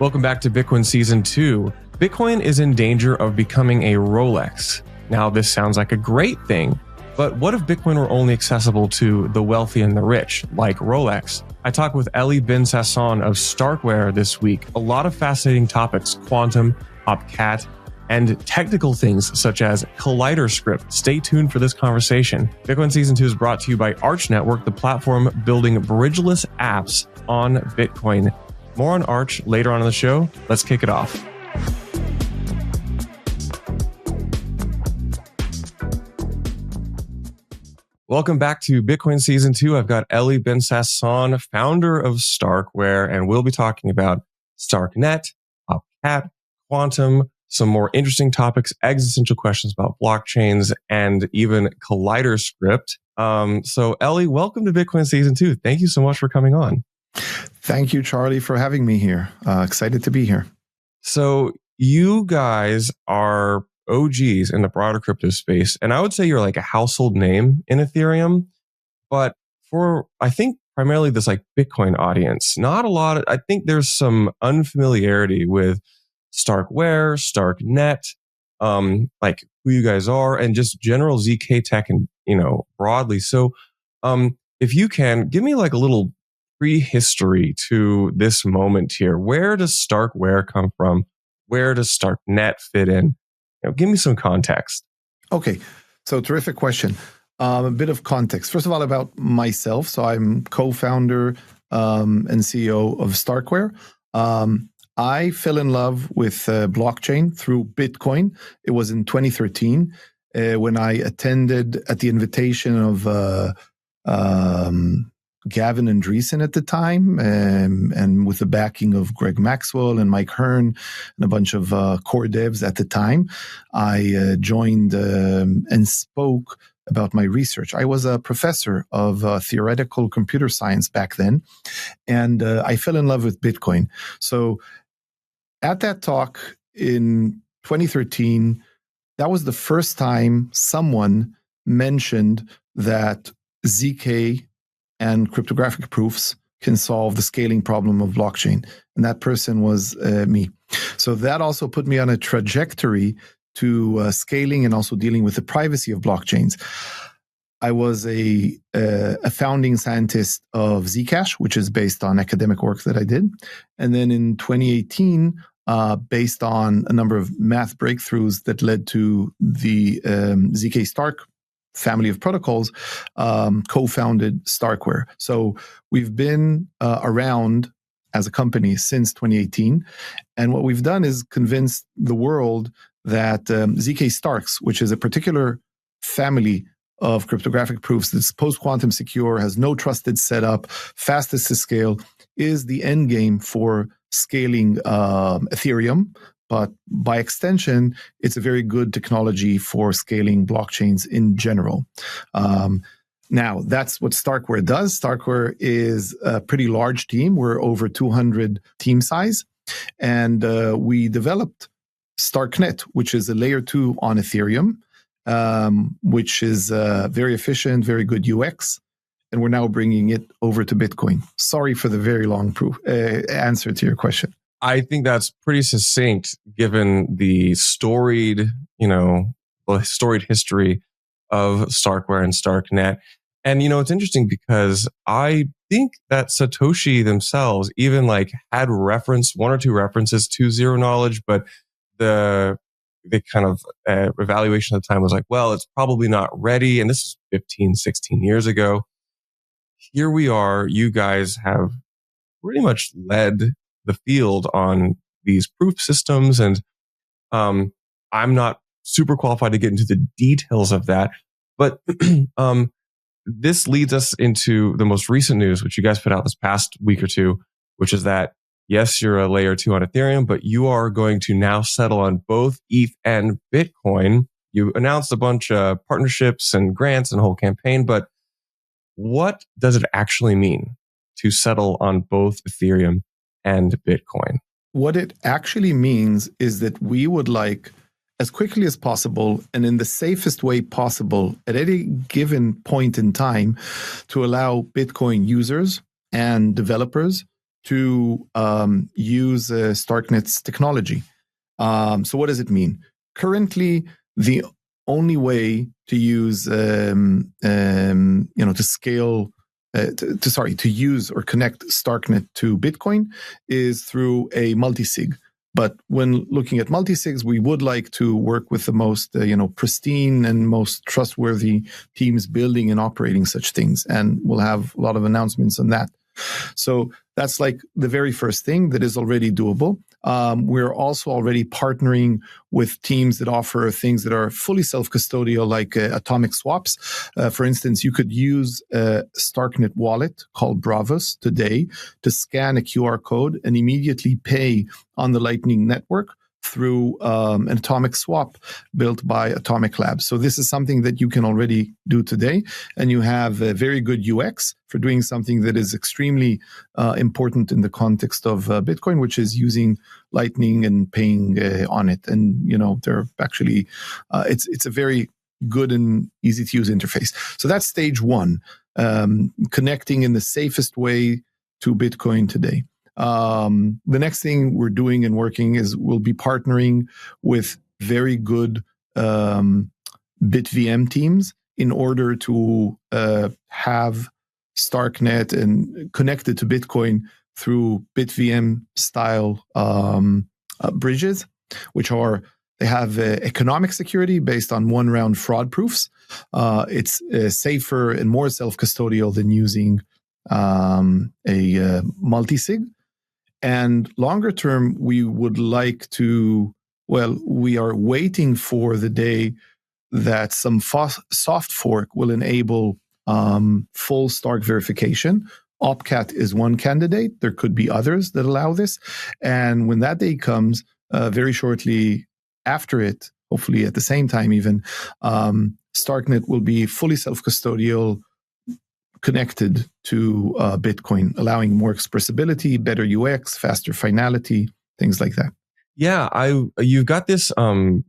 Welcome back to Bitcoin Season 2. Bitcoin is in danger of becoming a Rolex. Now, this sounds like a great thing, but what if Bitcoin were only accessible to the wealthy and the rich, like Rolex? I talked with Eli Ben-Sasson of StarkWare this week. A lot of fascinating topics: quantum, OpCat, and technical things such as Collider script. Stay tuned for this conversation. Bitcoin Season 2 is brought to you by Arch Network, the platform building bridgeless apps on Bitcoin. More on Arch later on in the show. Let's kick it off. Welcome back to Bitcoin Season 2. I've got Eli Ben-Sasson, founder of StarkWare, and we'll be talking about StarkNet, OpCat, quantum, some more interesting topics, existential questions about blockchains, and even Collider script. So Eli, welcome to Bitcoin Season 2. Thank you so much for coming on. Thank you, Charlie, for having me here. Excited to be here. So you guys are OGs in the broader crypto space, and I would say you're like a household name in Ethereum. But for, I think, primarily this like Bitcoin audience, not a lot of, I think there's some unfamiliarity with StarkWare, StarkNet, like who you guys are, and just general ZK tech and, broadly. So if you can, give me like a little prehistory to this moment here. Where does StarkWare come from? Where does StarkNet fit in? Give me some context. Okay, so terrific question. A bit of context. First of all, about myself. So I'm co-founder and CEO of StarkWare. I fell in love with blockchain through Bitcoin. It was in 2013 when I attended at the invitation of Gavin Andreessen at the time, and with the backing of Greg Maxwell and Mike Hearn and a bunch of core devs at the time, I joined and spoke about my research. I was a professor of theoretical computer science back then, and I fell in love with Bitcoin. So at that talk in 2013, that was the first time someone mentioned that ZK and cryptographic proofs can solve the scaling problem of blockchain. And that person was me. So that also put me on a trajectory to scaling and also dealing with the privacy of blockchains. I was a founding scientist of Zcash, which is based on academic work that I did. And then in 2018, based on a number of math breakthroughs that led to the ZK Stark family of protocols, co-founded StarkWare. So we've been around as a company since 2018. And what we've done is convinced the world that ZK Starks, which is a particular family of cryptographic proofs that's post-quantum secure, has no trusted setup, fastest to scale, is the end game for scaling Ethereum. But by extension, it's a very good technology for scaling blockchains in general. Now, that's what StarkWare does. StarkWare is a pretty large team. We're over 200 team size. And we developed StarkNet, which is a layer 2 on Ethereum, which is very efficient, very good UX. And we're now bringing it over to Bitcoin. Sorry for the very long answer to your question. I think that's pretty succinct given the storied history of StarkWare and StarkNet. And, it's interesting because I think that Satoshi themselves even had one or two references to zero knowledge, but the kind of evaluation at the time was like, well, it's probably not ready. And this is 15, 16 years ago. Here we are. You guys have pretty much led the field on these proof systems. And I'm not super qualified to get into the details of that. But this leads us into the most recent news, which you guys put out this past week or two, which is that, yes, you're a layer 2 on Ethereum, but you are going to now settle on both ETH and Bitcoin. You announced a bunch of partnerships and grants and a whole campaign, but what does it actually mean to settle on both Ethereum and Bitcoin? What it actually means is that we would like, as quickly as possible and in the safest way possible at any given point in time, to allow Bitcoin users and developers to use StarkNet's technology. So what does it mean? Currently, the only way to use, to scale, to use or connect StarkNet to Bitcoin is through a multisig. But when looking at multisigs, we would like to work with the most, pristine and most trustworthy teams building and operating such things. And we'll have a lot of announcements on that. So that's like the very first thing that is already doable. We're also already partnering with teams that offer things that are fully self-custodial, like atomic swaps. For instance, you could use a StarkNet wallet called Bravos today to scan a QR code and immediately pay on the Lightning Network through an atomic swap built by Atomic Labs. So this is something that you can already do today, and you have a very good UX for doing something that is extremely important in the context of Bitcoin, which is using Lightning and paying on it. And they're actually it's a very good and easy to use interface. So that's stage one, connecting in the safest way to Bitcoin today. The next thing we're doing and working is we'll be partnering with very good BitVM teams in order to have StarkNet and connected to Bitcoin through BitVM style bridges, which they have economic security based on one round fraud proofs. It's safer and more self-custodial than using a multisig. And longer term, we would like to, we are waiting for the day that some soft fork will enable full Stark verification. Opcat is one candidate. There could be others that allow this. And when that day comes, very shortly after it, hopefully at the same time even, StarkNet will be fully self-custodial, connected to Bitcoin, allowing more expressibility, better UX, faster finality, things like that. Yeah, you've got this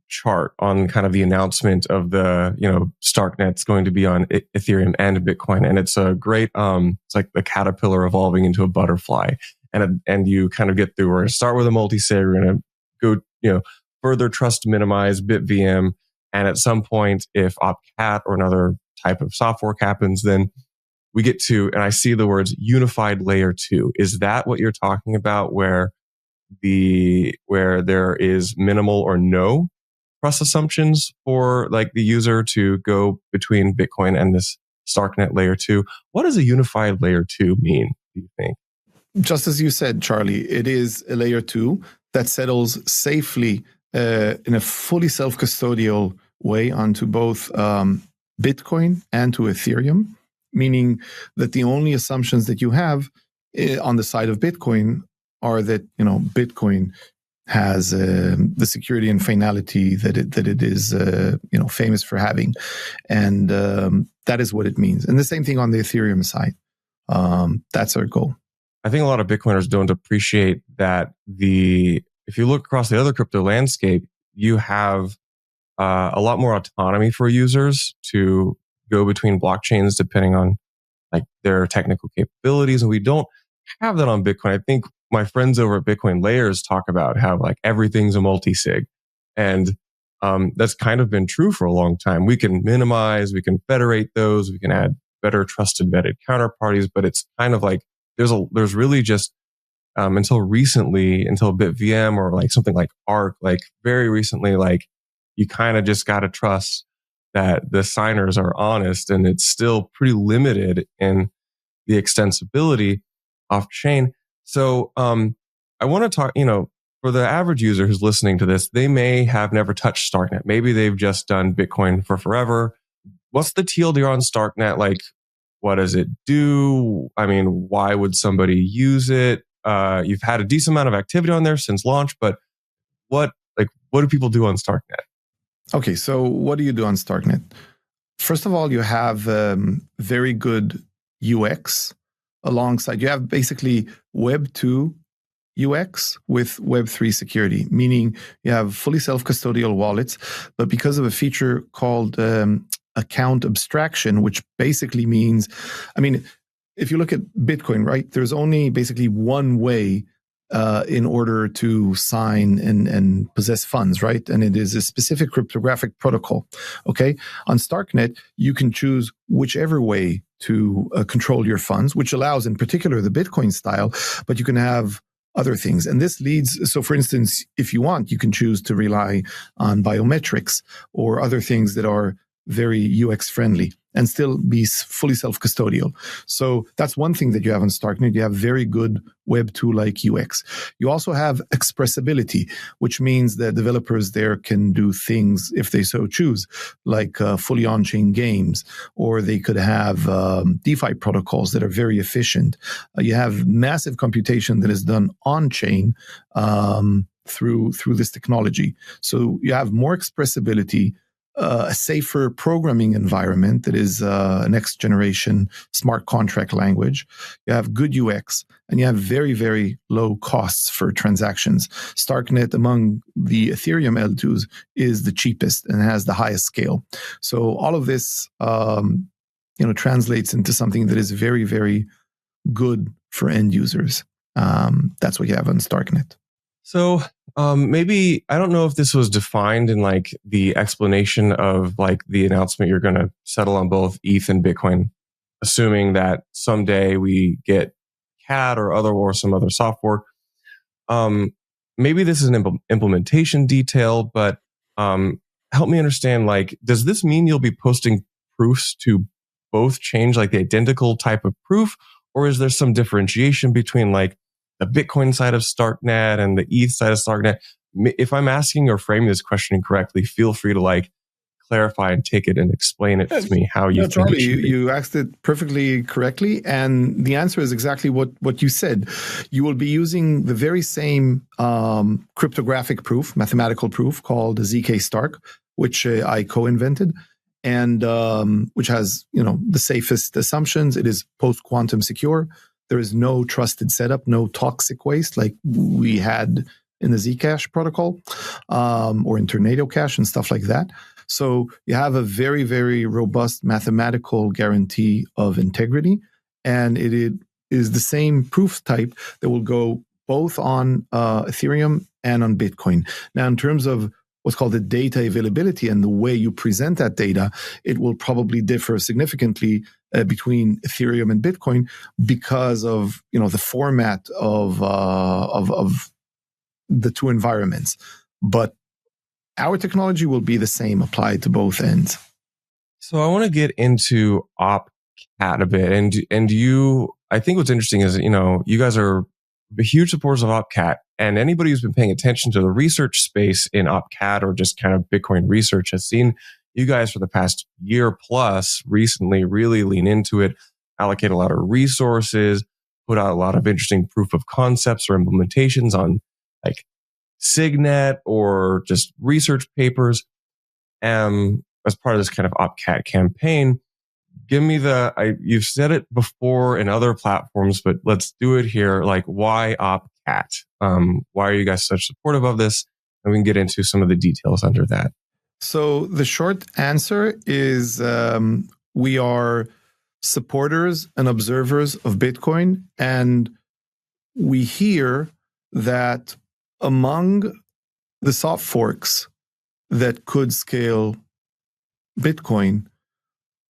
chart on kind of the announcement of the StarkNet's going to be on Ethereum and Bitcoin, and it's a great it's like the caterpillar evolving into a butterfly, and you kind of get through. We're going to start with a multi-sig, we're going to go further trust minimize BitVM, and at some point, if Opcat or another type of soft fork happens, then we get to, and I see the words unified layer 2. Is that what you're talking about, where there is minimal or no trust assumptions for like the user to go between Bitcoin and this StarkNet layer 2? What does a unified layer 2 mean, do you think? Just as you said, Charlie, it is a layer 2 that settles safely in a fully self-custodial way onto both Bitcoin and to Ethereum, meaning that the only assumptions that you have on the side of Bitcoin are that Bitcoin has the security and finality that it is famous for having, and that is what it means. And the same thing on the Ethereum side. That's our goal. I think a lot of Bitcoiners don't appreciate that if you look across the other crypto landscape, you have a lot more autonomy for users to go between blockchains depending on like their technical capabilities. And we don't have that on Bitcoin. I think my friends over at Bitcoin Layers talk about how like everything's a multi-sig. And that's kind of been true for a long time. We can minimize, we can federate those, we can add better trusted vetted counterparties, but it's kind of like there's really just until BitVM or like something like Arc, like very recently, like you kind of just got to trust that the signers are honest, and it's still pretty limited in the extensibility off chain. So I want to talk, for the average user who's listening to this, they may have never touched StarkNet. Maybe they've just done Bitcoin for forever. What's the TLDR on StarkNet? Like, what does it do? I mean, why would somebody use it? You've had a decent amount of activity on there since launch, but what do people do on StarkNet? Okay, so what do you do on StarkNet? First of all, you have very good UX alongside. You have basically Web 2 UX with Web 3 security, meaning you have fully self-custodial wallets, but because of a feature called account abstraction, which basically means, if you look at Bitcoin, right, there's only basically one way in order to sign and possess funds, right? And it is a specific cryptographic protocol. Okay. On StarkNet, you can choose whichever way to control your funds, which allows in particular the Bitcoin style, but you can have other things. And this leads, so for instance, if you want, you can choose to rely on biometrics or other things that are very UX friendly and still be fully self-custodial. So that's one thing that you have on StarkNet. You have very good Web 2-like UX. You also have expressibility, which means that developers there can do things, if they so choose, like fully on-chain games, or they could have DeFi protocols that are very efficient. You have massive computation that is done on-chain through this technology. So you have more expressibility, a safer programming environment that is a next generation smart contract language. You have good UX, and you have very, very low costs for transactions. StarkNet among the Ethereum L2s is the cheapest and has the highest scale. So all of this, translates into something that is very, very good for end users. That's what you have on StarkNet. So maybe, I don't know if this was defined in like the explanation of like the announcement you're going to settle on both ETH and Bitcoin, assuming that someday we get CAD or some other software. Maybe this is an implementation detail, but help me understand, like, does this mean you'll be posting proofs to both change, like the identical type of proof, or is there some differentiation between like the Bitcoin side of StarkNet and the ETH side of StarkNet? If I'm asking or framing this question incorrectly, feel free to like clarify and take it and explain it to me how you think Charlie, it should be. you asked it perfectly correctly, and the answer is exactly what you said. You will be using the very same cryptographic proof, mathematical proof called ZK Stark, which I co-invented, and which has the safest assumptions. It is post-quantum secure. There is no trusted setup, no toxic waste like we had in the Zcash protocol or in Tornado Cash and stuff like that. So you have a very, very robust mathematical guarantee of integrity, and it is the same proof type that will go both on Ethereum and on Bitcoin. Now, in terms of what's called the data availability and the way you present that data, it will probably differ significantly between Ethereum and Bitcoin because of the format of the two environments. But our technology will be the same applied to both ends. So I want to get into OpCat a bit, and I think what's interesting is you guys are huge supporters of OpCat, and anybody who's been paying attention to the research space in OpCat or just kind of Bitcoin research has seen you guys for the past year plus recently really lean into it, allocate a lot of resources, put out a lot of interesting proof of concepts or implementations on like Signet or just research papers. As part of this kind of OpCat campaign, give me you've said it before in other platforms, but let's do it here. Like, why OpCat? Why are you guys such supportive of this? And we can get into some of the details under that. So the short answer is we are supporters and observers of Bitcoin, and we hear that among the soft forks that could scale Bitcoin,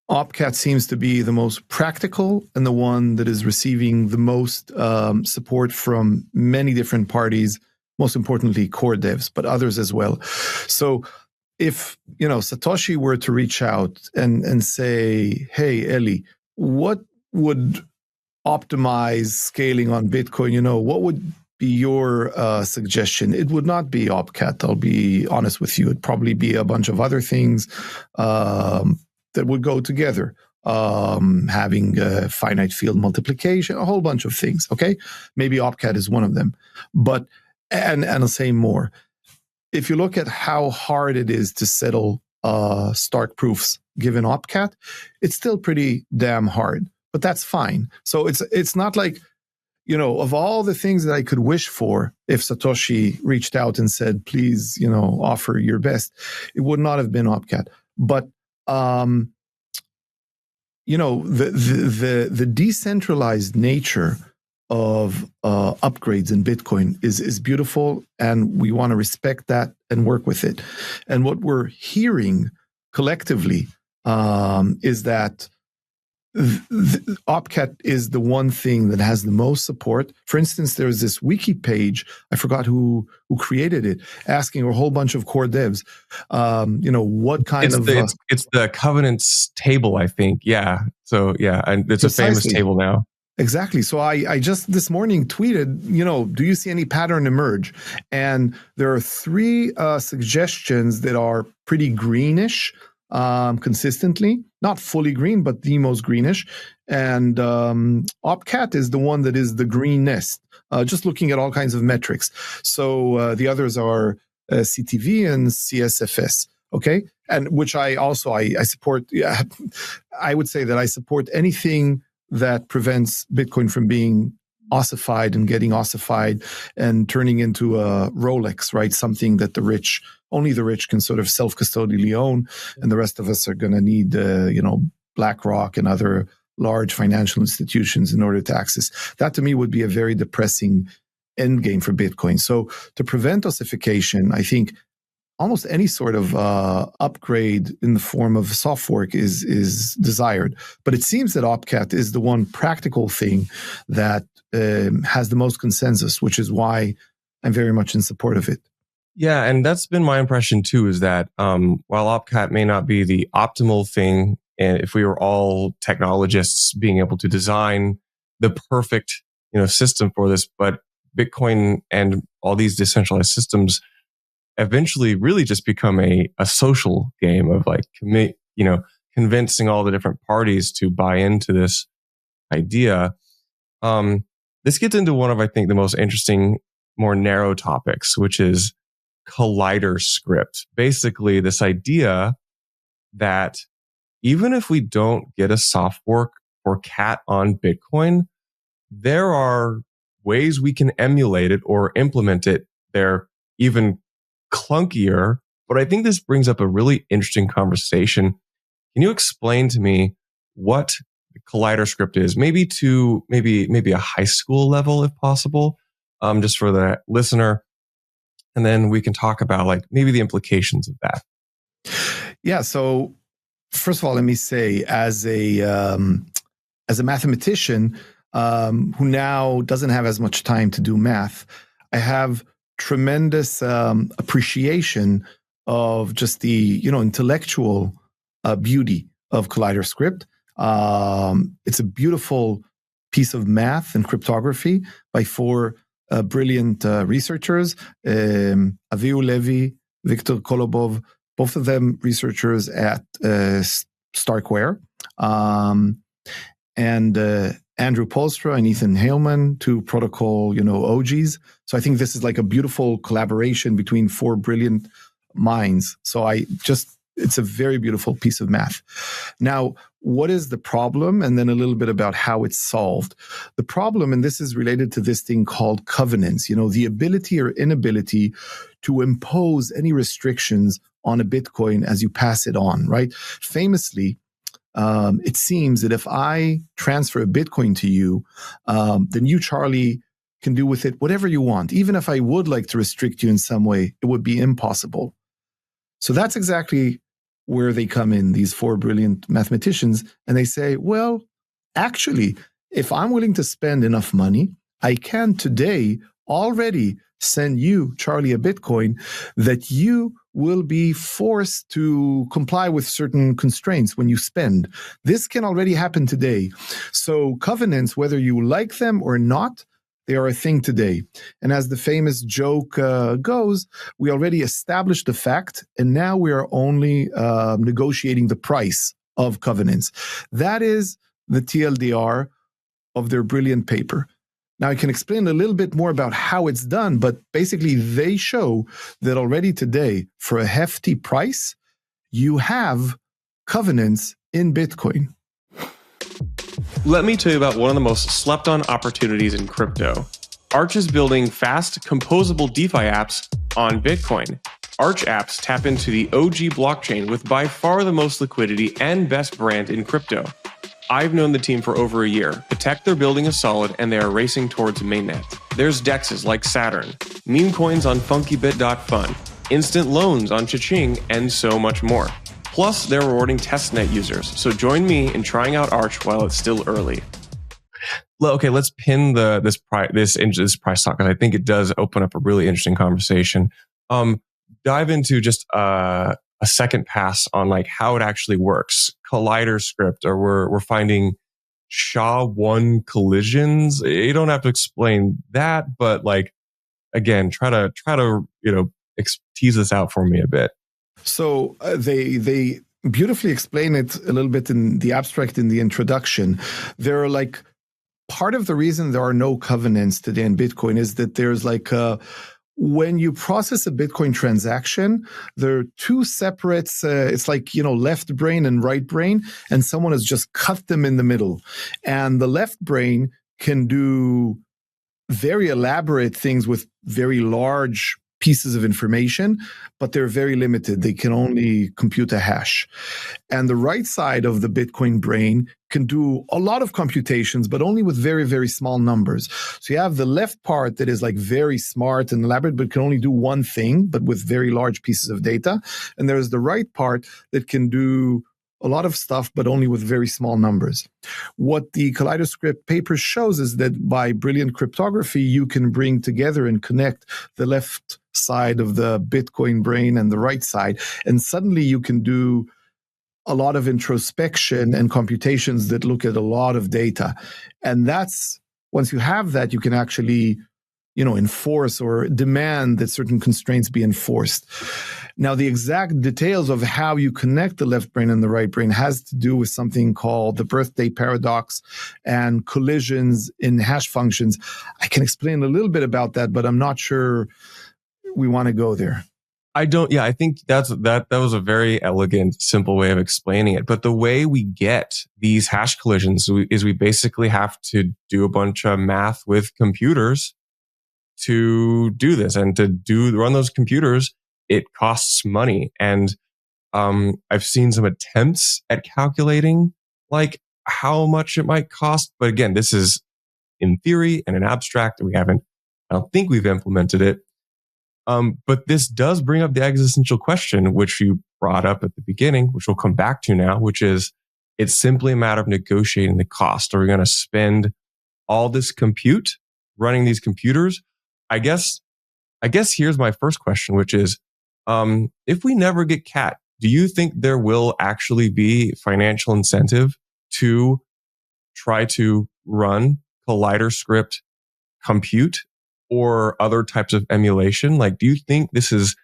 OpCat seems to be the most practical and the one that is receiving the most support from many different parties, most importantly core devs, but others as well. So if Satoshi were to reach out and say, hey, Eli, what would optimize scaling on Bitcoin? What would be your suggestion? It would not be OpCat, I'll be honest with you. It'd probably be a bunch of other things that would go together, having finite field multiplication, a whole bunch of things, okay? Maybe OpCat is one of them. But, and I'll say more. If you look at how hard it is to settle Stark proofs given OpCat, it's still pretty damn hard, but that's fine. So it's not like, of all the things that I could wish for, if Satoshi reached out and said, please, offer your best, it would not have been OpCat. But the decentralized nature of upgrades in Bitcoin is beautiful, and we want to respect that and work with it. And what we're hearing collectively is that Opcat is the one thing that has the most support. For instance, there's this wiki page, I forgot who created it, asking a whole bunch of core devs, what kind it's the Covenants table, I think. Yeah. So yeah, and it's precisely a famous table now. Exactly. So I just this morning tweeted, do you see any pattern emerge? And there are 3 suggestions that are pretty greenish consistently, not fully green, but the most greenish. And Opcat is the one that is the greenest, just looking at all kinds of metrics. So the others are CTV and CSFS. Okay. And which I support. Yeah, I would say that I support anything that prevents Bitcoin from being ossified and getting ossified and turning into a Rolex, right? Something that only the rich can sort of self-custodially own, and the rest of us are going to need, BlackRock and other large financial institutions in order to access. That to me would be a very depressing endgame for Bitcoin. So to prevent ossification, I think almost any sort of upgrade in the form of soft fork is desired. But it seems that Opcat is the one practical thing that has the most consensus, which is why I'm very much in support of it. Yeah, and that's been my impression too, is that while Opcat may not be the optimal thing, and if we were all technologists being able to design the perfect system for this, but Bitcoin and all these decentralized systems eventually really just become a social game of convincing all the different parties to buy into this idea. This gets into one of, I think, the most interesting, more narrow topics, which is collider script. Basically, this idea that even if we don't get a soft fork or CAT on Bitcoin, there are ways we can emulate it or implement it. They're even clunkier, but I think this brings up a really interesting conversation. Can you explain to me what collider script is? Maybe a high school level, if possible, just for the listener, and then we can talk about maybe the implications of that. Yeah. So first of all, let me say, as a mathematician who now doesn't have as much time to do math, I have tremendous appreciation of just the intellectual beauty of collider script. It's a beautiful piece of math and cryptography by 4 brilliant researchers, Avihu Levi, Victor Kolobov, both of them researchers at StarkWare, and Andrew Polstra and Ethan Haleman, 2 protocol, OGs. So I think this is like a beautiful collaboration between 4 brilliant minds. So it's a very beautiful piece of math. Now, what is the problem? And then a little bit about how it's solved. The problem, and this is related to this thing called covenants, the ability or inability to impose any restrictions on a Bitcoin as you pass it on, right? Famously, it seems that if I transfer a Bitcoin to you, then you, Charlie, can do with it whatever you want. Even if I would like to restrict you in some way, it would be impossible. So that's exactly where they come in, these 4 brilliant mathematicians, and they say, well, actually, if I'm willing to spend enough money, I can today already send you, Charlie, a Bitcoin that you will be forced to comply with certain constraints when you spend. This can already happen today. So covenants, whether you like them or not, they are a thing today. And as the famous joke goes, we already established the fact, and now we are only negotiating the price of covenants. That is the TLDR of their brilliant paper. Now, I can explain a little bit more about how it's done, but basically they show that already today, for a hefty price, you have covenants in Bitcoin. Let me tell you about one of the most slept on opportunities in crypto. Arch is building fast, composable DeFi apps on Bitcoin. Arch apps tap into the OG blockchain with by far the most liquidity and best brand in crypto. I've known the team for over a year. The tech they're building is solid, and they are racing towards mainnet. There's dexes like Saturn, meme coins on funkybit.fun, instant loans on Cha-Ching, and so much more. Plus, they're rewarding testnet users, so join me in trying out Arch while it's still early. Okay, let's pin this price talk, because I think it does open up a really interesting conversation. Dive into just a second pass on like how it actually works. Collider script, or we're finding SHA-1 collisions. You don't have to explain that, but like again, try to tease this out for me a bit. So they beautifully explain it a little bit in the abstract in the introduction. They're like, part of the reason there are no covenants today in Bitcoin is that there's like when you process a Bitcoin transaction, there are two separate, it's like, left brain and right brain, and someone has just cut them in the middle. And the left brain can do very elaborate things with very large pieces of information, but they're very limited. They can only compute a hash. And the right side of the Bitcoin brain can do a lot of computations, but only with very, very small numbers. So you have the left part that is like very smart and elaborate, but can only do one thing, but with very large pieces of data. And there's the right part that can do a lot of stuff, but only with very small numbers. What the Kaleidoscript paper shows is that by brilliant cryptography, you can bring together and connect the left side of the Bitcoin brain and the right side. And suddenly you can do a lot of introspection and computations that look at a lot of data. And that's, once you have that, you can actually, enforce or demand that certain constraints be enforced. Now, the exact details of how you connect the left brain and the right brain has to do with something called the birthday paradox and collisions in hash functions. I can explain a little bit about that, but I'm not sure we want to go there. I think that was a very elegant, simple way of explaining it. But the way we get these hash collisions is we basically have to do a bunch of math with computers to do this, and run those computers, it costs money. And I've seen some attempts at calculating like how much it might cost. But again, this is in theory and in abstract. I don't think we've implemented it. But this does bring up the existential question, which you brought up at the beginning, which we'll come back to now, which is it's simply a matter of negotiating the cost. Are we going to spend all this compute running these computers? I guess here's my first question, which is, if we never get CAT, do you think there will actually be financial incentive to try to run Collider script compute or other types of emulation? Like, do you think this is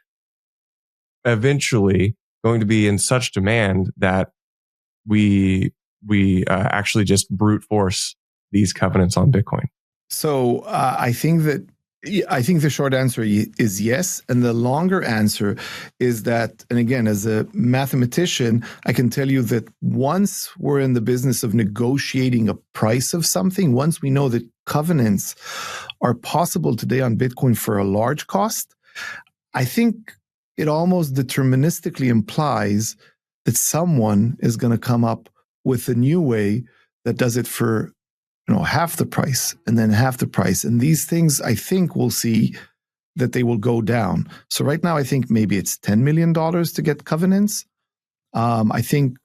eventually going to be in such demand that we actually just brute force these covenants on Bitcoin? So I think the short answer is yes. And the longer answer is that, and again, as a mathematician, I can tell you that once we're in the business of negotiating a price of something, once we know that covenants are possible today on Bitcoin for a large cost, I think it almost deterministically implies that someone is going to come up with a new way that does it for half the price and then half the price. And these things, I think we'll see that they will go down. So right now, I think maybe it's $10 million to get covenants. I think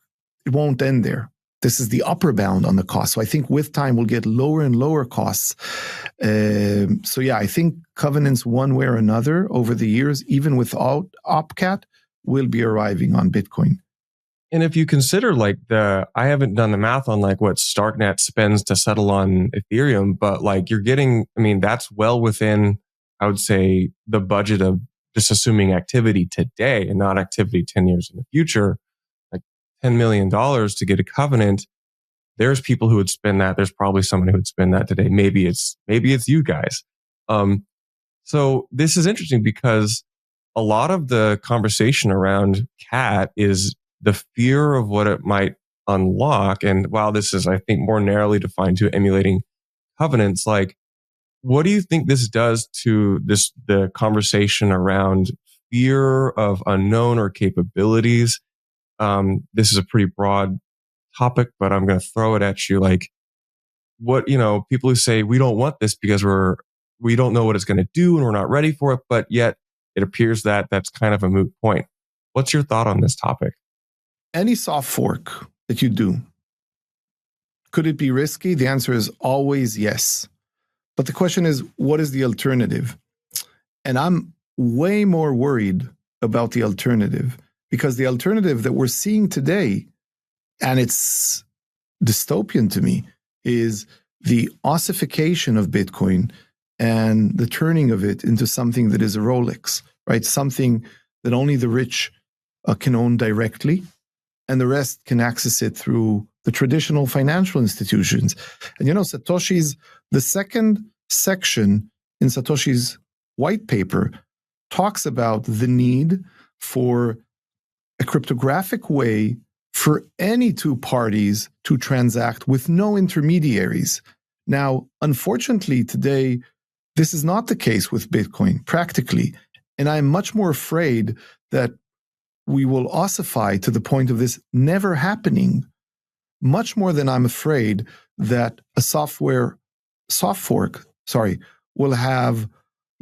it won't end there. This is the upper bound on the cost. So I think with time, we'll get lower and lower costs. So yeah, I think covenants one way or another over the years, even without OpCat, will be arriving on Bitcoin. And if you consider I haven't done the math on like what StarkNet spends to settle on Ethereum, but like that's well within, I would say, the budget of just assuming activity today and not activity 10 years in the future. Like $10 million to get a covenant. There's people who would spend that. There's probably someone who would spend that today. Maybe it's you guys. So this is interesting because a lot of the conversation around CAT is the fear of what it might unlock. And while this is, I think, more narrowly defined to emulating covenants, like, what do you think this does to the conversation around fear of unknown or capabilities? This is a pretty broad topic, but I'm going to throw it at you. Like, what, people who say we don't want this because we don't know what it's going to do and we're not ready for it, but yet it appears that that's kind of a moot point. What's your thought on this topic? Any soft fork that you do, could it be risky? The answer is always yes. But the question is, what is the alternative? And I'm way more worried about the alternative, because the alternative that we're seeing today, and it's dystopian to me, is the ossification of Bitcoin and the turning of it into something that is a Rolex, right? Something that only the rich can own directly, and the rest can access it through the traditional financial institutions. And the second section in Satoshi's white paper talks about the need for a cryptographic way for any two parties to transact with no intermediaries. Now, unfortunately, today, this is not the case with Bitcoin, practically. And I'm much more afraid that we will ossify to the point of this never happening, much more than I'm afraid that a soft fork, will have,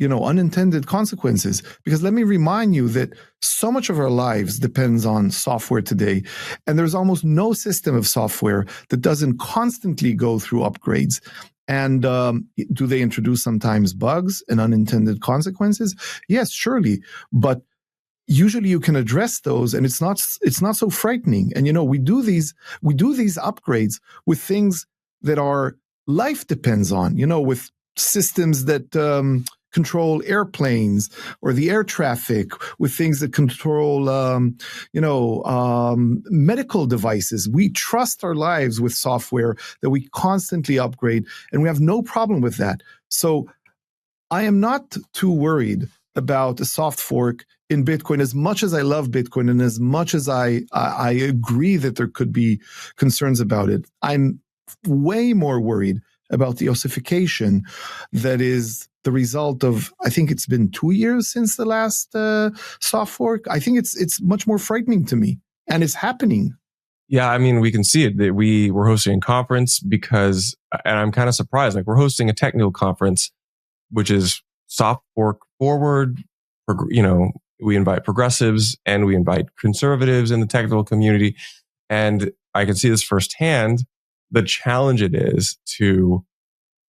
unintended consequences. Because let me remind you that so much of our lives depends on software today, and there's almost no system of software that doesn't constantly go through upgrades. And do they introduce sometimes bugs and unintended consequences? Yes, surely, but usually you can address those, and it's not so frightening. And we do these upgrades with things that our life depends on. With systems that control airplanes or the air traffic, with things that control medical devices. We trust our lives with software that we constantly upgrade, and we have no problem with that. So I am not too worried about a soft fork in Bitcoin, as much as I love Bitcoin and as much as I agree that there could be concerns about it. I'm way more worried about the ossification that is the result of, I think it's been 2 years since the last soft fork. I think it's much more frightening to me, and it's happening. Yeah, I mean, we can see it. That we were hosting a conference because, and I'm kind of surprised, like we're hosting a technical conference, which is soft fork forward. We invite progressives and we invite conservatives in the technical community. And I can see this firsthand, the challenge it is to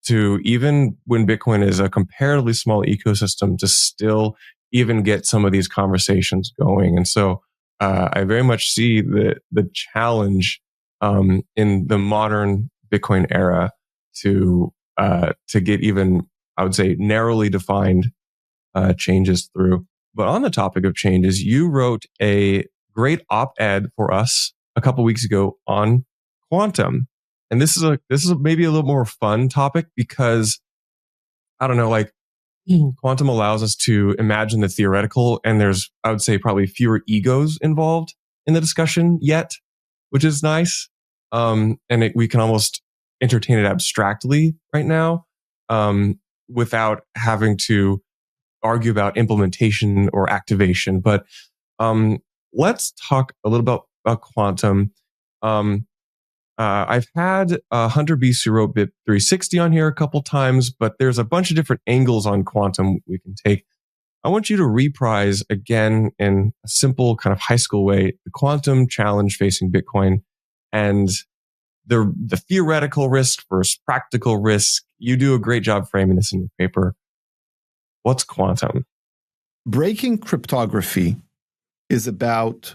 even when Bitcoin is a comparatively small ecosystem, to still even get some of these conversations going. And so I very much see the challenge in the modern Bitcoin era to get even, I would say, narrowly defined changes through. But on the topic of changes, you wrote a great op-ed for us a couple weeks ago on quantum. And this is maybe a little more fun topic because, I don't know, like quantum allows us to imagine the theoretical, and there's, I would say, probably fewer egos involved in the discussion yet, which is nice. We can almost entertain it abstractly right now, without having to argue about implementation or activation. But let's talk a little about quantum. I've had Hunter Beast, who wrote Bit 360 on here a couple times, but there's a bunch of different angles on quantum we can take. I want you to reprise again in a simple kind of high school way, the quantum challenge facing Bitcoin and the theoretical risk versus practical risk. You do a great job framing this in your paper. What's quantum? Breaking cryptography is about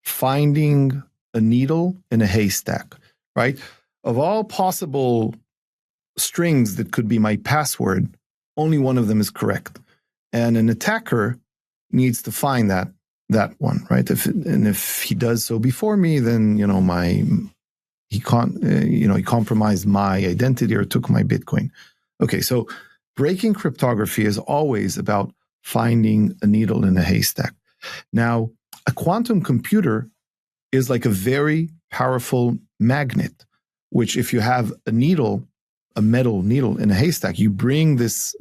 finding a needle in a haystack, right? Of all possible strings that could be my password, only one of them is correct. And an attacker needs to find that one, right? If he does so before me, then he compromised my identity or took my Bitcoin. Okay, so breaking cryptography is always about finding a needle in a haystack. Now, a quantum computer is like a very powerful magnet, which if you have a metal needle in a haystack, you bring this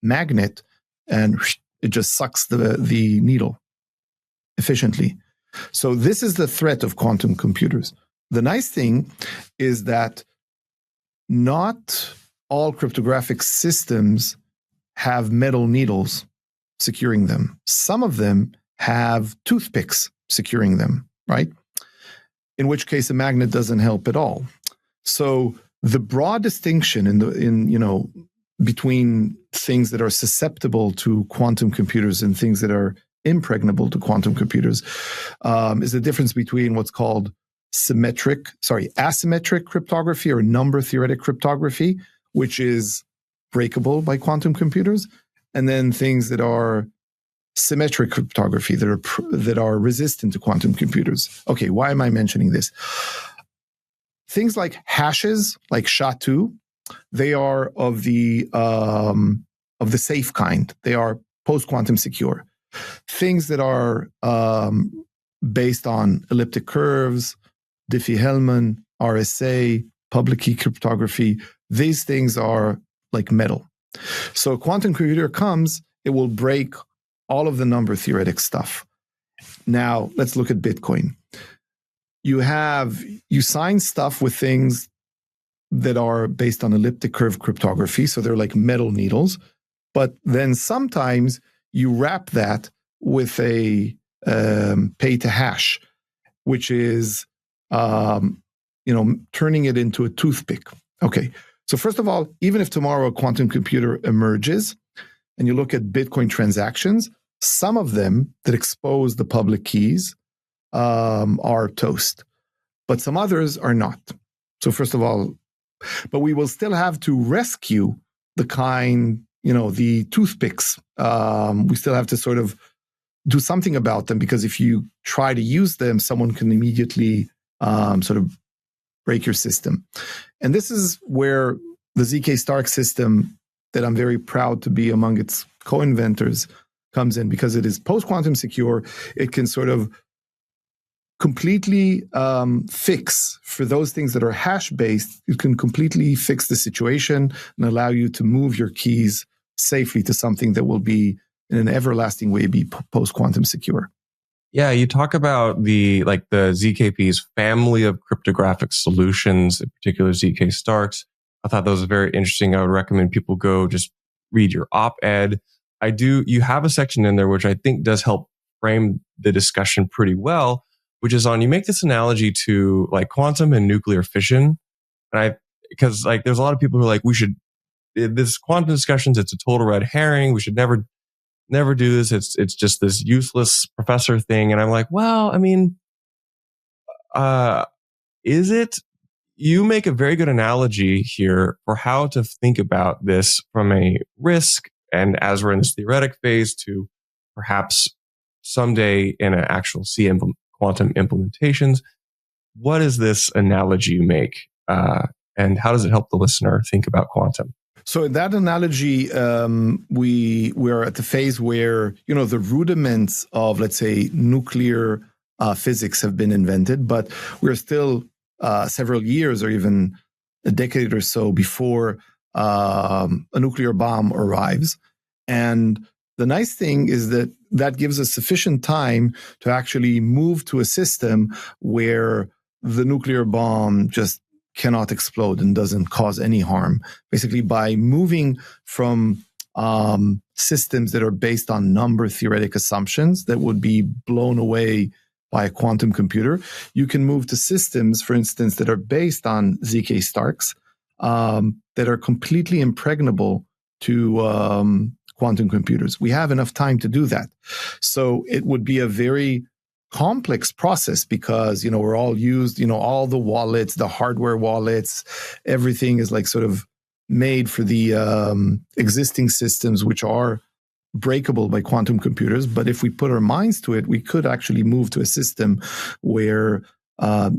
magnet and it just sucks the needle efficiently. So this is the threat of quantum computers. the nice thing is that not all cryptographic systems have metal needles securing them. Some of them have toothpicks securing them, right? In which case a magnet doesn't help at all. So the broad distinction between things that are susceptible to quantum computers and things that are impregnable to quantum computers is the difference between what's called asymmetric cryptography or number theoretic cryptography, which is breakable by quantum computers, and then things that are symmetric cryptography that are resistant to quantum computers. Okay, why am I mentioning this? Things like hashes, like SHA-2, they are of the safe kind. They are post-quantum secure. Things that are based on elliptic curves, Diffie-Hellman, RSA, public key cryptography, these things are like metal. So a quantum computer comes, it will break all of the number theoretic stuff. Now, let's look at Bitcoin. You sign stuff with things that are based on elliptic curve cryptography, so they're like metal needles. But then sometimes you wrap that with a pay to hash, which is turning it into a toothpick. Okay, so first of all, even if tomorrow a quantum computer emerges and you look at Bitcoin transactions, some of them that expose the public keys are toast, but some others are not. So first of all, but we will still have to rescue the the toothpicks. We still have to sort of do something about them, because if you try to use them, someone can immediately sort of break your system. And this is where the ZK Stark system, that I'm very proud to be among its co-inventors, comes in, because it is post-quantum secure. It can sort of completely fix, for those things that are hash-based, it can completely fix the situation and allow you to move your keys safely to something that will be, in an everlasting way, be post-quantum secure. Yeah, you talk about the ZKP's family of cryptographic solutions, in particular ZK Starks. I thought that was very interesting. I would recommend people go just read your op-ed. You have a section in there which I think does help frame the discussion pretty well, which is you make this analogy to like quantum and nuclear fission. And because there's a lot of people who are like, this quantum discussions, it's a total red herring. We should never do this. It's just this useless professor thing. And I'm like, well, I mean, is it? You make a very good analogy here for how to think about this from a risk, and as we're in this theoretic phase, to perhaps someday in an actual quantum implementations. What is this analogy you make, and how does it help the listener think about quantum? So in that analogy, we're at the phase where, the rudiments of, let's say, nuclear physics have been invented, but we're still several years or even a decade or so before a nuclear bomb arrives. And the nice thing is that gives us sufficient time to actually move to a system where the nuclear bomb just cannot explode and doesn't cause any harm. Basically, by moving from systems that are based on number theoretic assumptions that would be blown away by a quantum computer, you can move to systems, for instance, that are based on ZK Starks, that are completely impregnable to quantum computers. We have enough time to do that. So it would be a very complex process, because, we're all used, all the wallets, the hardware wallets, everything is sort of made for the existing systems, which are breakable by quantum computers. But if we put our minds to it, we could actually move to a system where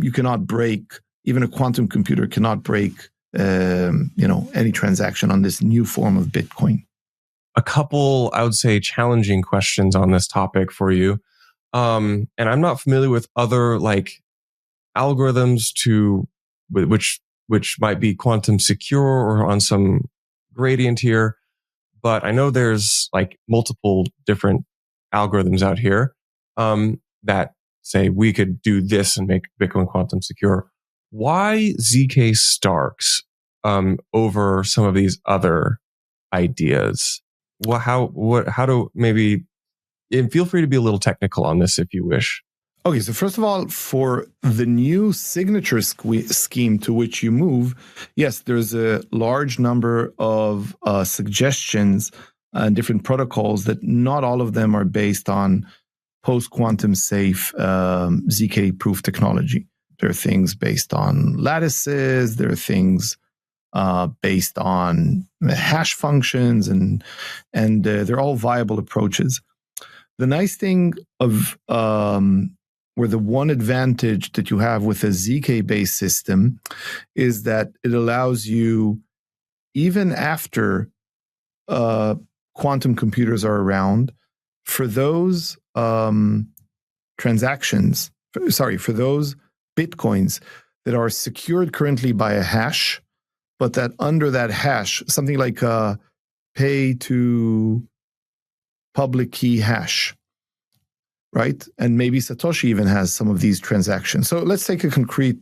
you cannot break, even a quantum computer cannot break, any transaction on this new form of Bitcoin. A couple, I would say, challenging questions on this topic for you. And I'm not familiar with other algorithms which might be quantum secure or on some gradient here. But I know there's multiple different algorithms out here that say we could do this and make Bitcoin quantum secure. why ZK Starks over some of these other ideas? Well, how do maybe, and feel free to be a little technical on this if you wish. Okay, so first of all, for the new signature scheme to which you move, yes, there's a large number of suggestions and different protocols that not all of them are based on post-quantum safe ZK proof technology. There are things based on lattices, there are things based on hash functions, and they're all viable approaches. The nice thing of or the one advantage that you have with a ZK-based system is that it allows you, even after quantum computers are around, for those transactions, for those Bitcoins that are secured currently by a hash, but that under that hash, something like a pay to public key hash, right? And maybe Satoshi even has some of these transactions. So let's take a concrete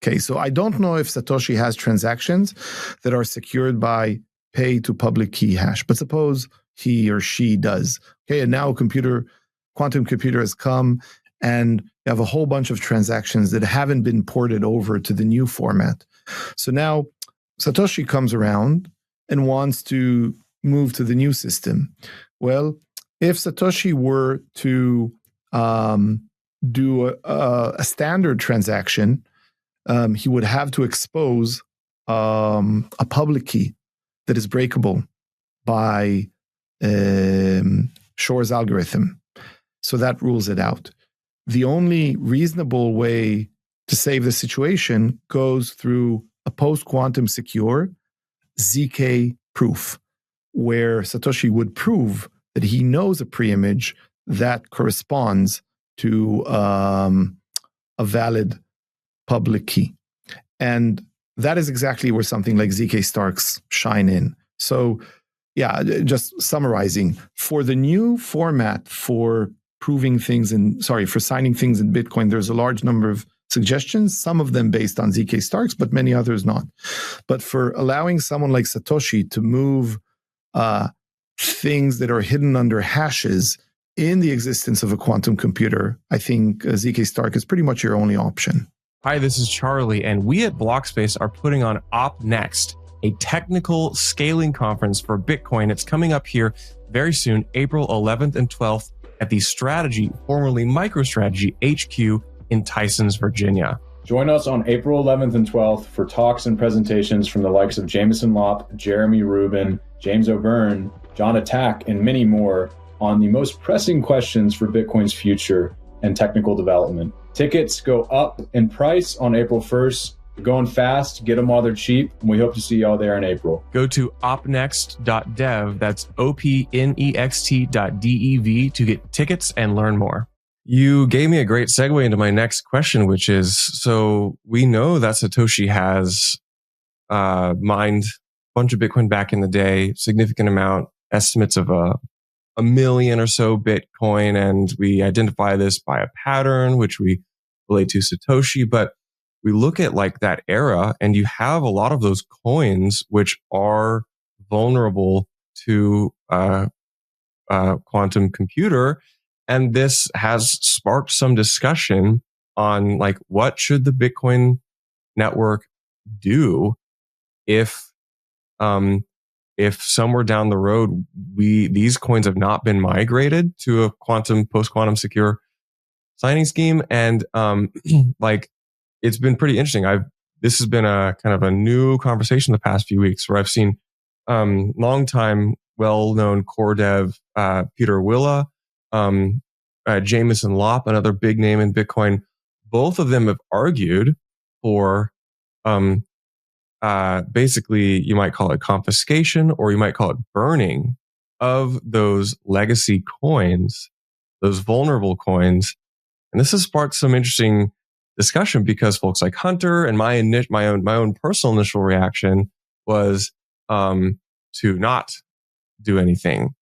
case. So I don't know if Satoshi has transactions that are secured by pay to public key hash, but suppose he or she does. Okay, and now quantum computer has come and you have a whole bunch of transactions that haven't been ported over to the new format. So now Satoshi comes around and wants to move to the new system. Well, if Satoshi were to do a standard transaction, he would have to expose a public key that is breakable by Shor's algorithm. So that rules it out. The only reasonable way to save the situation goes through a post-quantum secure ZK proof, where Satoshi would prove that he knows a pre-image that corresponds to a valid public key. And that is exactly where something like ZK Starks shine in. So yeah, just summarizing, for the new format for signing things in Bitcoin, there's a large number of suggestions, some of them based on ZK Starks, but many others not. But for allowing someone like Satoshi to move things that are hidden under hashes in the existence of a quantum computer, I think ZK Stark is pretty much your only option. Hi, this is Charlie, and we at Blockspace are putting on Op Next, a technical scaling conference for Bitcoin. It's coming up here very soon, April 11th and 12th at the Strategy, formerly MicroStrategy HQ in Tysons, Virginia. Join us on April 11th and 12th for talks and presentations from the likes of Jameson Lopp, Jeremy Rubin, James O'Byrne, John Attack, and many more on the most pressing questions for Bitcoin's future and technical development. Tickets go up in price on April 1st. They're going fast. Get them while they're cheap. And we hope to see y'all there in April. Go to opnext.dev. That's opnext.dev to get tickets and learn more. You gave me a great segue into my next question, which is, so we know that Satoshi has mined a bunch of Bitcoin back in the day, significant amount, estimates of a million or so Bitcoin, and we identify this by a pattern, which we relate to Satoshi. But we look at like that era, and you have a lot of those coins which are vulnerable to quantum computer. And this has sparked some discussion on like, what should the Bitcoin network do if somewhere down the road these coins have not been migrated to a post-quantum secure signing scheme. And like, it's been pretty interesting. This has been a kind of a new conversation the past few weeks, where I've seen longtime well-known core dev Peter Willa, Jameson Lopp, another big name in Bitcoin. Both of them have argued for basically, you might call it confiscation, or you might call it burning of those legacy coins, those vulnerable coins. And this has sparked some interesting discussion, because folks like Hunter and my own personal initial reaction was to not do anything.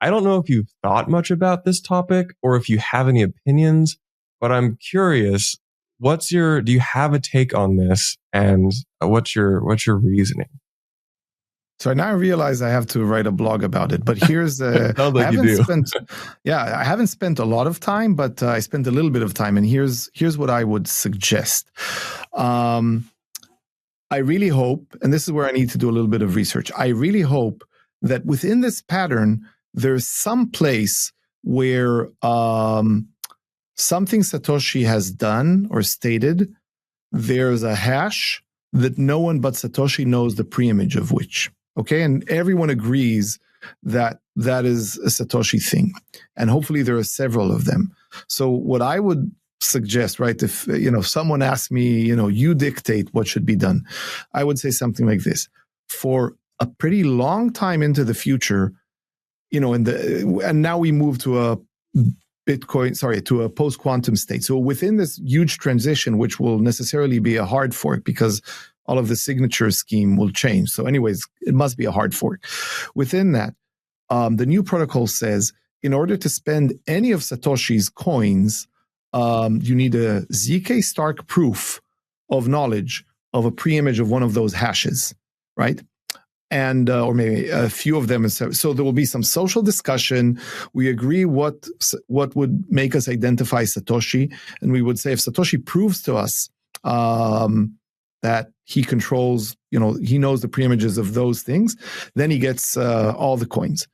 I don't know if you've thought much about this topic or if you have any opinions, but I'm curious, do you have a take on this, and what's your reasoning? So now I realize I have to write a blog about it, but here's Sounds like I you haven't do. I haven't spent a lot of time, but I spent a little bit of time, and here's what I would suggest. I really hope, and this is where I need to do a little bit of research. I really hope that within this pattern, there's some place where something Satoshi has done or stated, there's a hash that no one but Satoshi knows the preimage of which. Okay, and everyone agrees that that is a Satoshi thing, and hopefully there are several of them. So what I would suggest, right, if someone asked me, you dictate what should be done, I would say something like this: for a pretty long time into the future, and now we move to a to a post-quantum state. So within this huge transition, which will necessarily be a hard fork because all of the signature scheme will change. So anyways, it must be a hard fork. Within that, the new protocol says, in order to spend any of Satoshi's coins, you need a ZK Stark proof of knowledge of a preimage of one of those hashes, right? And or maybe a few of them. So there will be some social discussion. We agree what would make us identify Satoshi, and we would say if Satoshi proves to us that he controls, he knows the preimages of those things, then he gets all the coins.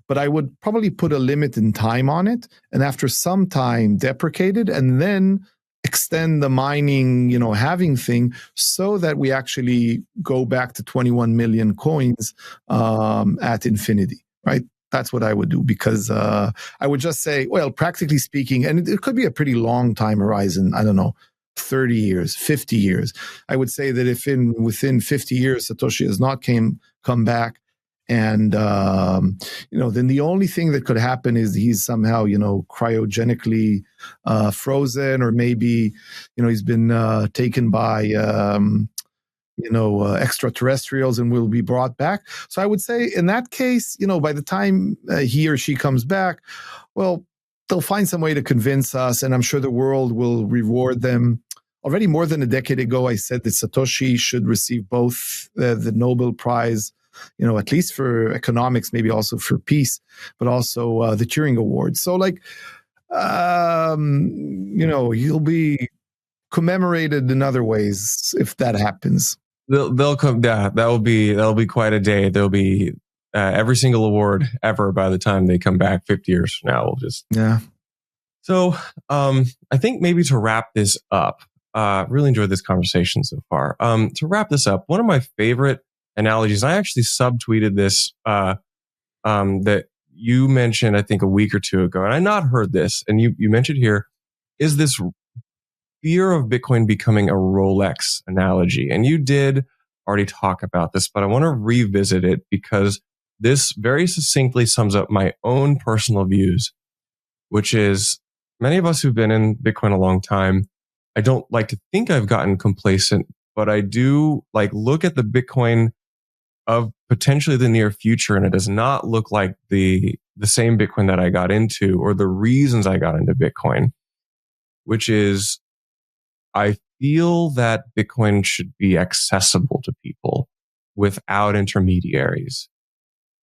But I would probably put a limit in time on it, and after some time deprecate it, and then extend the mining, halving thing, so that we actually go back to 21 million coins at infinity, right? That's what I would do, because I would just say, well, practically speaking, and it could be a pretty long time horizon, I don't know, 30 years, 50 years. I would say that if within 50 years, Satoshi has not come back, and then the only thing that could happen is he's somehow cryogenically frozen, or maybe he's been taken by extraterrestrials and will be brought back. So I would say in that case, by the time he or she comes back, well, they'll find some way to convince us, and I'm sure the world will reward them. Already more than a decade ago, I said that Satoshi should receive both the Nobel Prize, at least for economics, maybe also for peace, but also the Turing Award. So he'll be commemorated in other ways if that happens. They'll come. Yeah, that'll be quite a day. There'll be every single award ever by the time they come back 50 years from now. We'll just So I think maybe to wrap this up, really enjoyed this conversation so far. To wrap this up, one of my favorite analogies, I actually subtweeted this that you mentioned, I think, a week or two ago, and I not heard this, and you mentioned here, is this fear of Bitcoin becoming a Rolex analogy. And you did already talk about this, but I want to revisit it because this very succinctly sums up my own personal views, which is many of us who've been in Bitcoin a long time, I don't like to think I've gotten complacent, but I do look at the Bitcoin of potentially the near future, and it does not look like the same Bitcoin that I got into, or the reasons I got into Bitcoin, which is I feel that Bitcoin should be accessible to people without intermediaries.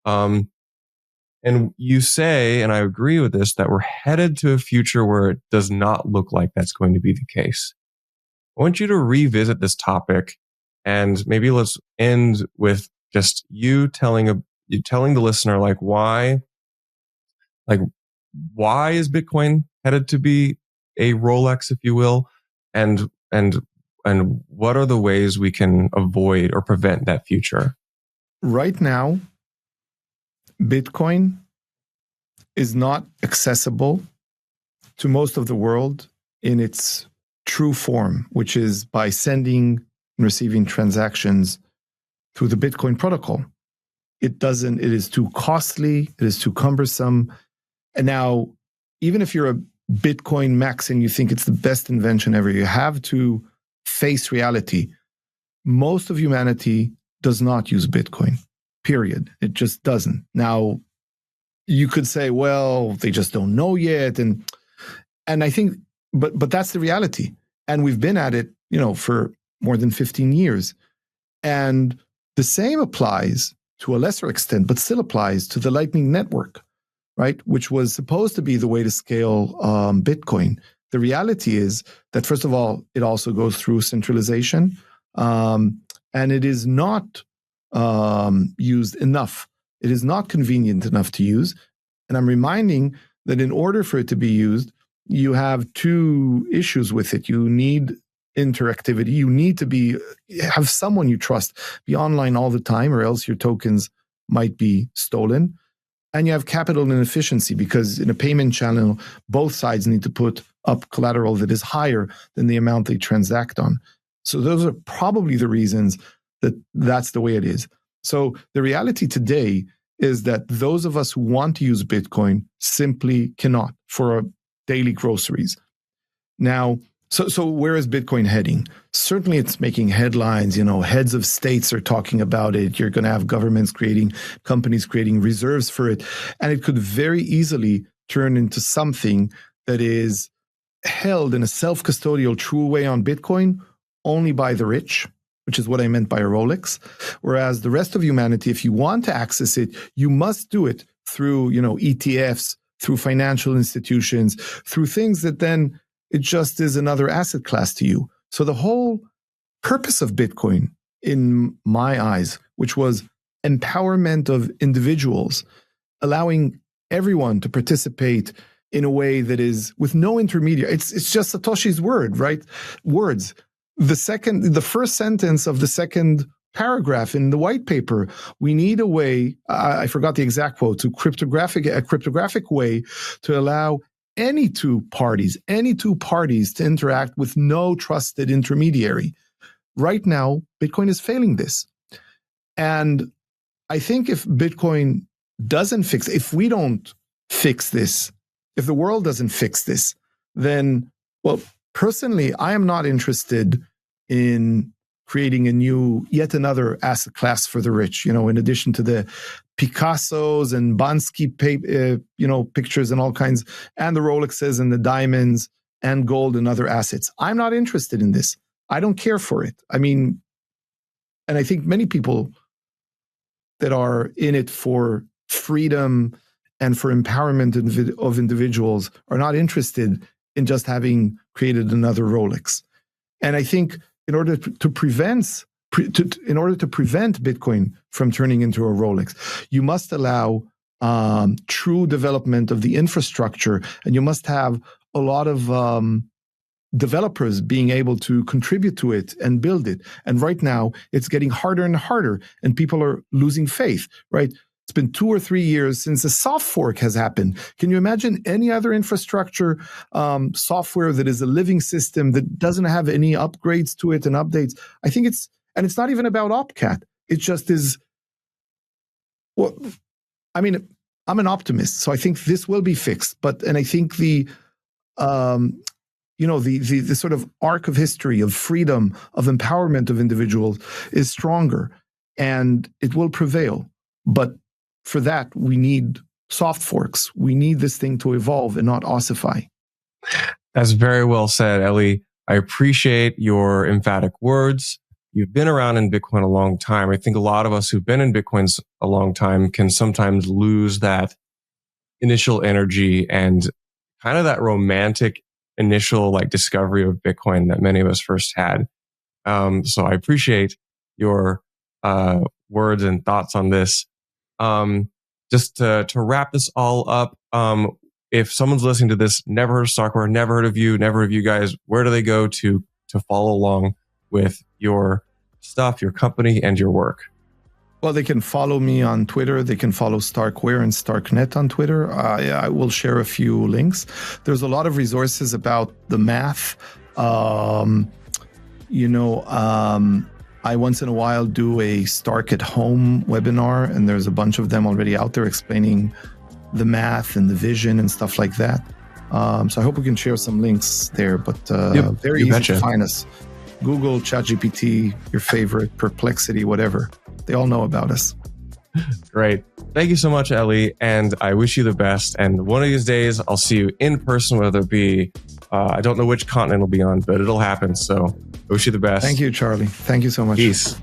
And you say, and I agree with this, that we're headed to a future where it does not look like that's going to be the case. I want you to revisit this topic, and maybe let's end with just you telling the listener why is Bitcoin headed to be a Rolex, if you will, and what are the ways we can avoid or prevent that future? Right now, Bitcoin is not accessible to most of the world in its true form, which is by sending and receiving transactions through the Bitcoin protocol. It is too costly, it is too cumbersome. And now, even if you're a Bitcoin max and you think it's the best invention ever, you have to face reality. Most of humanity does not use Bitcoin, period. It just doesn't. Now, you could say, well, they just don't know yet. And I think, but that's the reality. And we've been at it, for more than 15 years. And the same applies to a lesser extent, but still applies to the Lightning Network, right? Which was supposed to be the way to scale Bitcoin. The reality is that, first of all, it also goes through centralization, and it is not used enough. It is not convenient enough to use. And I'm reminding that in order for it to be used, you have two issues with it. You need interactivity. You need to have someone you trust be online all the time, or else your tokens might be stolen. And you have capital inefficiency, because in a payment channel, both sides need to put up collateral that is higher than the amount they transact on. So those are probably the reasons that that's the way it is. So the reality today is that those of us who want to use Bitcoin simply cannot for our daily groceries. Now, so where is Bitcoin heading? Certainly it's making headlines. Heads of states are talking about it. You're going to have companies creating reserves for it. And it could very easily turn into something that is held in a self-custodial true way on Bitcoin only by the rich, which is what I meant by a Rolex. Whereas the rest of humanity, if you want to access it, you must do it through, ETFs, through financial institutions, through things that then it just is another asset class to you. So the whole purpose of Bitcoin, in my eyes, which was empowerment of individuals, allowing everyone to participate in a way that is with no intermediary. It's just Satoshi's word, right? Words. The first sentence of the second paragraph in the white paper, we need a way, I forgot the exact quote, a cryptographic way to allow any two parties to interact with no trusted intermediary. Right now, Bitcoin is failing this. And I think if Bitcoin if we don't fix this, if the world doesn't fix this, then, well, personally, I am not interested in creating yet another asset class for the rich, in addition to the Picassos and Bansky, pictures and all kinds, and the Rolexes and the diamonds and gold and other assets. I'm not interested in this. I don't care for it. I mean, and I think many people that are in it for freedom and for empowerment of individuals are not interested in just having created another Rolex. And I think in order to prevent Bitcoin from turning into a Rolex, you must allow true development of the infrastructure, and you must have a lot of developers being able to contribute to it and build it. And right now, it's getting harder and harder, and people are losing faith, right? It's been 2 or 3 years since a soft fork has happened. Can you imagine any other infrastructure software that is a living system that doesn't have any upgrades to it and updates? I think it's not even about OpCat. It just is. Well, I mean, I'm an optimist, so I think this will be fixed. And I think the sort of arc of history of freedom, of empowerment of individuals is stronger, and it will prevail. But for that, we need soft forks. We need this thing to evolve and not ossify. That's very well said, Eli. I appreciate your emphatic words. You've been around in Bitcoin a long time. I think a lot of us who've been in Bitcoin a long time can sometimes lose that initial energy and kind of that romantic initial discovery of Bitcoin that many of us first had. So I appreciate your words and thoughts on this. Just to wrap this all up, if someone's listening to this, never heard of StarkWare, never heard of you guys, where do they go to follow along with your stuff, your company, and your work? Well, they can follow me on Twitter. They can follow StarkWare and StarkNet on Twitter. I will share a few links. There's a lot of resources about the math. I once in a while do a Stark at Home webinar, and there's a bunch of them already out there explaining the math and the vision and stuff like that. So I hope we can share some links there, but very easy to find us. Google, ChatGPT, your favorite, Perplexity, whatever. They all know about us. Great. Thank you so much, Ellie. And I wish you the best. And one of these days, I'll see you in person, whether it be, I don't know which continent it'll be on, but it'll happen. So I wish you the best. Thank you, Charlie. Thank you so much. Peace.